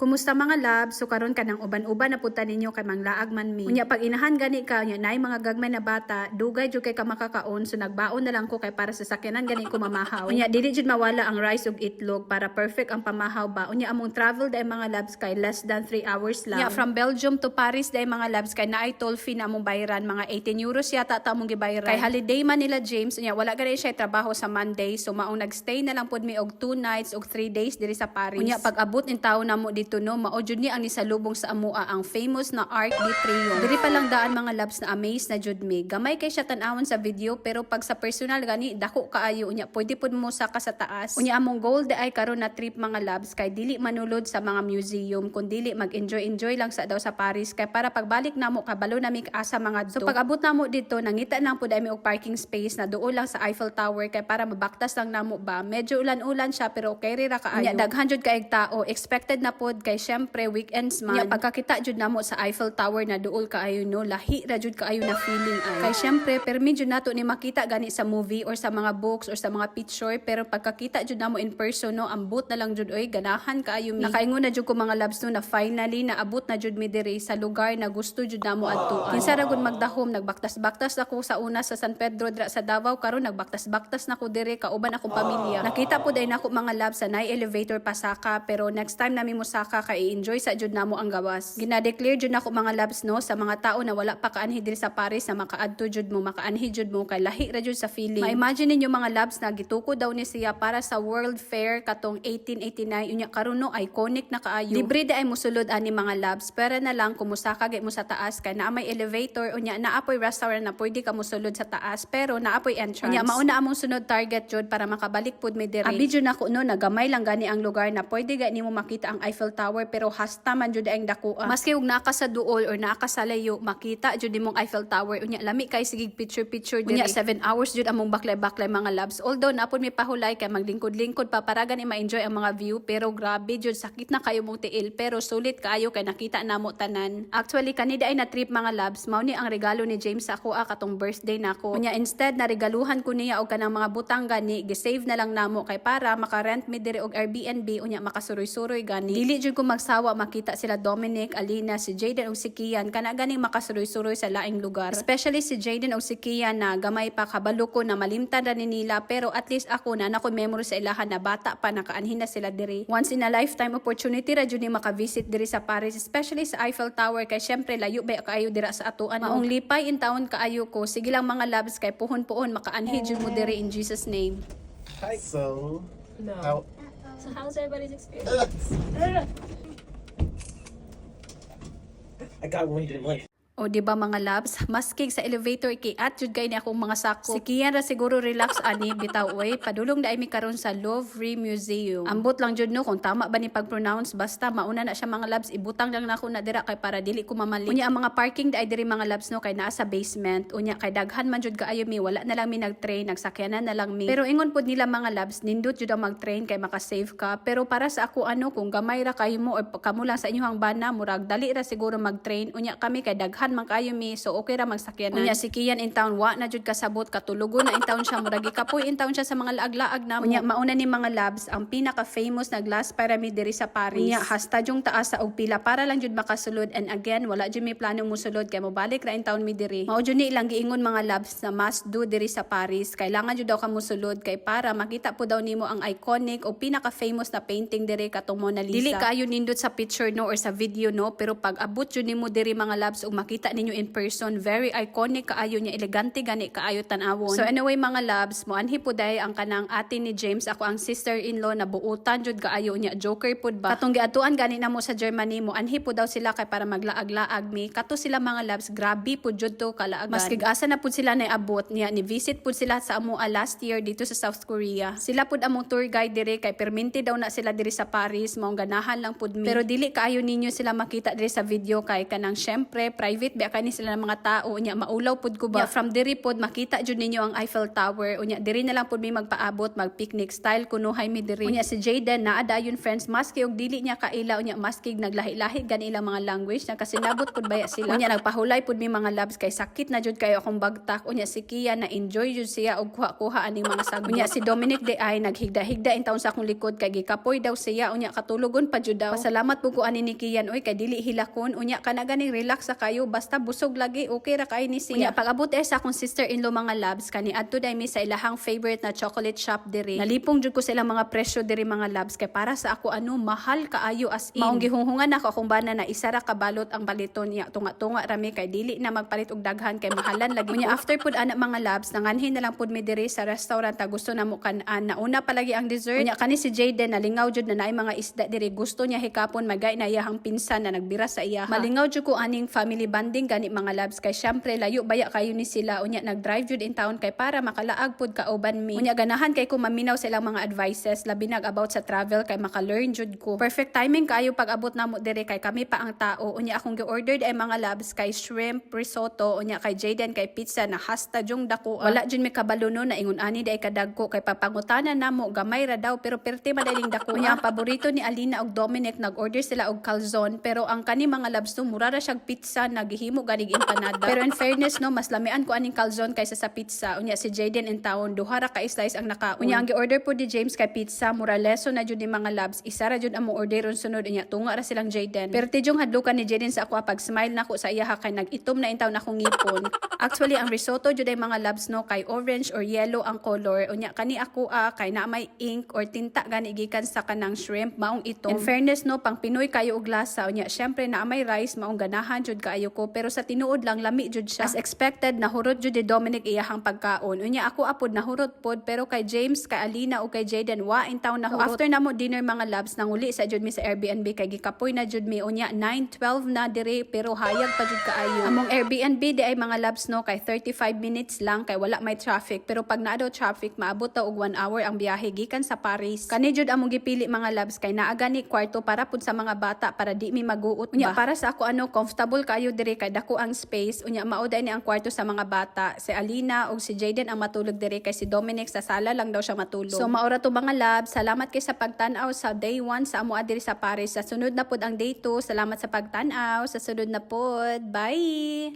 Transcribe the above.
Kumusta mga labs? So karon ka ng uban-uban na punta ninyo kay manglaag man mi. Unya pag inahan gani ka, unya nay mga gagmay na bata, dugay jud kay ka makakaon, so nagbaon na lang ko kay para sa sakyanan gani ko mamahaw. Unya dili jud mawala ang rice ug itlog para perfect ang pamahaw ba. Unya among travel day mga labs kay less than 3 hours lang. Unya from Belgium to Paris day mga labs kay naay toll fee na among bayaran, mga 18 euros yata ta among gibayaran. Kay holiday man nila James, unya wala gani siya trabaho sa Monday, so maong nagstay na lang pud mi og 2 nights og 3 days diri sa Paris. Unya pag abot in taon namo dito no, mao jud ni ang nisalubong sa amua ang famous na Arc de Triomphe. Diri pa lang daan mga labs na amaze na jud mi. Gamay kay siya tan-awon sa video pero pag sa personal gani dako kaayo unya pwede pud mo saka sa taas. Unya among goal ay karon na trip mga labs kay dili manulod sa mga museum kun dili mag-enjoy lang sa daw sa Paris kay para pagbalik namo kabalo na mi asa mga. So pag abot namo dito nangita lang pud ay mi og parking space na duol lang sa Eiffel Tower kay para mabaktas lang namo ba. Medyo ulan-ulan siya pero okay ra kaayo. Unya daghan jud kaayong tao, expected na pud kay syempre weekends man. Nya pagkakita jud namo sa Eiffel Tower na duol kaayo no, lahi ra jud kaayo na feeling ay. Kay syempre permi jud nato ni makita gani sa movie or sa mga books or sa mga picture pero pagkakita jud namo in person no, ambot na lang jud oy ganahan kaayo mi. Nakaingon na jud ko mga labs no na finally naabot na jud mi diri sa lugar na gusto jud namo adtuan. Kinsa ra gud magdahom, nagbaktas-baktas ako sa una sa San Pedro dra sa Davao, karon nagbaktas-baktas nako diri kauban akong pamilya. Nakita pud ay nako mga labs sa nay elevator pasaka pero next time nami mo saka kay enjoy sa jud namo ang gawas. Gina-declare jud nako mga labs no sa mga tao na wala pa kaanhi diri sa Paris na makaadto jud mo, makaanhi jud mo kay lahi ra jud sa feeling. Ma-imagine ninyo mga labs na gituko daw ni siya para sa World Fair katong 1889 unya karon no iconic na kaayo. Libre di ay mosulod ani mga labs pero na lang kumusaka gay mo sa taas kay naa may elevator unya naapoy restaurant na pwede ka mosulod sa taas pero naapoy entrance. Unya mauna among sunod target jud para makabalik pud mi diri. Abi jud nako no nagamay lang gani ang lugar na pwede gani mo makita ang Eiffel Tower pero hasta man jud ang dakuha. Maski ug naka sa duol or naka sa layo makita jud nimong Eiffel Tower unya lami kay sigig picture diri. Unya 7 hours jud among baklay-baklay mga labs. Although napod mi pahulay kay maglingkod-lingkod pa para gani ma-enjoy ang mga view pero grabe jud sakit na kayo mong tiil pero sulit kaayo kay nakita namo tanan. Actually kanida ay na trip mga labs mao ni ang regalo ni James sa ako katong birthday nako. Unya instead na regaluhan ko niya og kanang mga butang gani gi-save na lang namo kay para maka-rent mi diri og Airbnb unya makasuroy-suroy gani. Dili jud ko magsawa makita sila Dominic, Alina, si Jaden ug si Kian kana ganing makasuroy-suroy sa laing lugar. Especially si Jaden ug si Kian na gamay pa kabalo ko na malimtan ra ni nila pero at least ako na nako memory sa ilahan na bata pa nakaanhin na sila diri. Once in a lifetime opportunity ra jud ni maka-visit diri sa Paris especially sa Eiffel Tower kay syempre layo ba kaayo dira sa atuan. Maong lipay in taon kaayo ko. Sige lang mga labs kay puhon-puhon makaanhi jud mo diri in Jesus name. Hi. So, No. how, So how's everybody's experience? I got one good life. O di ba mga labs, maskig sa elevator kay at jud kay ni akong mga sako. Si Kian ra siguro relax ani bitaw oy, padulong daay mi karon sa Louvre Museum. Ambot lang jud no kung tama ba ni pag-pronounce basta mauna na siya mga labs, ibutang lang nako na dira kay para dili ko mamali. Unya ang mga parking daay diri mga labs no kay naa sa basement. Unya kay daghan man jud kaayo mi, wala na lang mi nag-train, nagsakyanan na lang mi. Pero ingon pud nila mga labs, nindot jud ang mag-train kay maka-save ka. Pero para sa ako ano kung gamay ra kayo mo or kamo lang sa inyong bana, murag dali ra siguro mag-train. Unya kami kay daghan man kayo mi so okay ra magsakyanan. Unya si Kian in town wa na jud kasabot katulugo na in town siya murag kapoy in town siya sa mga laag-laag na. Unya mauna ni mga labs ang pinaka famous na glass pyramid diri sa Paris. Unya hasta jung taas sa og pila para lang jud makasulod and again wala jud mi planong mosulod kay mobalik ra in town mi diri. Mao jud ni ilang giingon mga labs na must do diri sa Paris. Kailangan jud daw ka mosulod kay para makita po daw nimo ang iconic o pinaka famous na painting diri katong Mona Lisa. Dili kayo nindot sa picture no or sa video no pero pag abot jud nimo diri mga labs ug makita ninyo in person, very iconic kaayo niya, elegante gani kaayo tan-awon. So anyway mga labs, moanhi po dahi ang kanang ate ni James, ako ang sister-in-law na buutan jud kaayo niya, joker pud ba. Katong giatuan gani namo sa Germany, moanhi po daw sila kay para maglaag-laag mi. Kato sila mga labs, grabe pud jud to kalaagan. Mas kig-asa na pud sila naabot niya, ni visit pud sila sa amoa last year dito sa South Korea. Sila pud among tour guide diri kay perminti daw na sila diri sa Paris, maong ganahan lang pud mi. Pero dili kaayo ninyo sila makita diri sa video kay kanang syempre private private ba kani sila ng mga tao unya maulaw pud ko ba from diri pod makita jud ninyo ang Eiffel Tower unya diri na lang pud mi magpaabot mag picnic style kunuhay mi diri unya si Jayden naa dayon friends maski og dili niya kaila unya maski naglahi-lahi gani ilang mga language na kasi nabot pud baya sila unya nagpahulay pud mi mga labs kay sakit na jud kayo akong bagtak unya si Kia na enjoy jud siya og kuha-kuha aning mga sagot unya si Dominic de ay naghigda-higda in taon sa akong likod kay gikapoy daw siya unya katulogon pa jud daw pasalamat pud ko ani ni Kian oy kay dili hilakon unya kana gani relax sa kayo basta busog lagi okay ra kay ni siya pag-abot sa akong sister-in-law mga labs kani adto day mi sa ilahang favorite na chocolate shop diri nalipong jud ko sa ilang mga presyo diri mga labs kay para sa ako mahal kaayo as in maong gihunghungan ako akong bana na isa ra ka balot ang baliton niya tunga-tunga rami kay dili na magpalit og daghan kay mahalan lagi unya after pud ana mga labs nanganhin na lang pud mi diri sa restaurant ta gusto na mo kan-an nauna palagi ang dessert unya kani si Jayden nalingaw jud na naay mga isda diri gusto niya hikapon magay na iyahang pinsan na nagbira sa iya malingaw jud ko aning family bonding gani mga labs kay syempre layo baya kayo ni sila unya nag-drive jud in town kay para makalaag pud kauban mi unya ganahan kay ko maminaw sa ilang mga advices labi nag about sa travel kay maka-learn jud ko perfect timing kayo pag abot namo diri kay kami pa ang tao unya akong gi-ordered ay mga labs kay shrimp risotto unya kay Jayden kay pizza na hasta jung dako wala jud mi kabalo no na ingon ani day kadagko kay papangutanan namo gamay ra daw pero perti madaling dako unya ang paborito ni Alina og Dominic nag-order sila og calzone pero ang kani mga labs no mura ra siyang pizza naghihimo ganig empanada pero in fairness no mas lamian ko aning calzone kaysa sa pizza unya si Jayden in town duha ra ka slice ang nakaon unya ang gi-order po ni James kay pizza mura leso na jud ni mga labs isa ra jud among orderon sunod unya tunga ra silang Jayden pero tijong hadlukan ni Jayden sa ako pag smile nako sa iya kay nag-itom na in town akong ngipon actually ang risotto jud ay mga labs no kay orange or yellow ang color unya kani ako kay na may ink or tinta gani gikan sa kanang shrimp maong itom in fairness no pang Pinoy kayo og lasa unya syempre na may rice maong ganahan jud kaayo ko pero sa tinuod lang lami jud siya as expected nahurot jud ni Dominic iyahang pagkaon unya ako apod nahurot pod pero kay James kay Alina o kay Jayden wa in town nahurot after namo dinner mga labs nanguli sa jud mi sa Airbnb kay gikapoy na jud mi unya 9:12 na diri pero hayag pa jud kaayo among Airbnb di ay mga labs no kay 35 minutes lang kay wala may traffic pero pag naa daw traffic maabot ta og 1 hour ang biyahe gikan sa Paris kani jud among gipili mga labs kay naa gani kwarto para pud sa mga bata para di mi maguot unya para sa ako comfortable kayo diri kay dako ang space unya mao ni ang kwarto sa mga bata si Alina ug si Jayden ang matulog diri kay si Dominic sa sala lang daw siya matulog so maora to mga labs salamat kay sa pagtan-aw sa day 1 sa amo diri sa Paris sa sunod na pod ang day 2 salamat sa pagtan-aw sa sunod na pod bye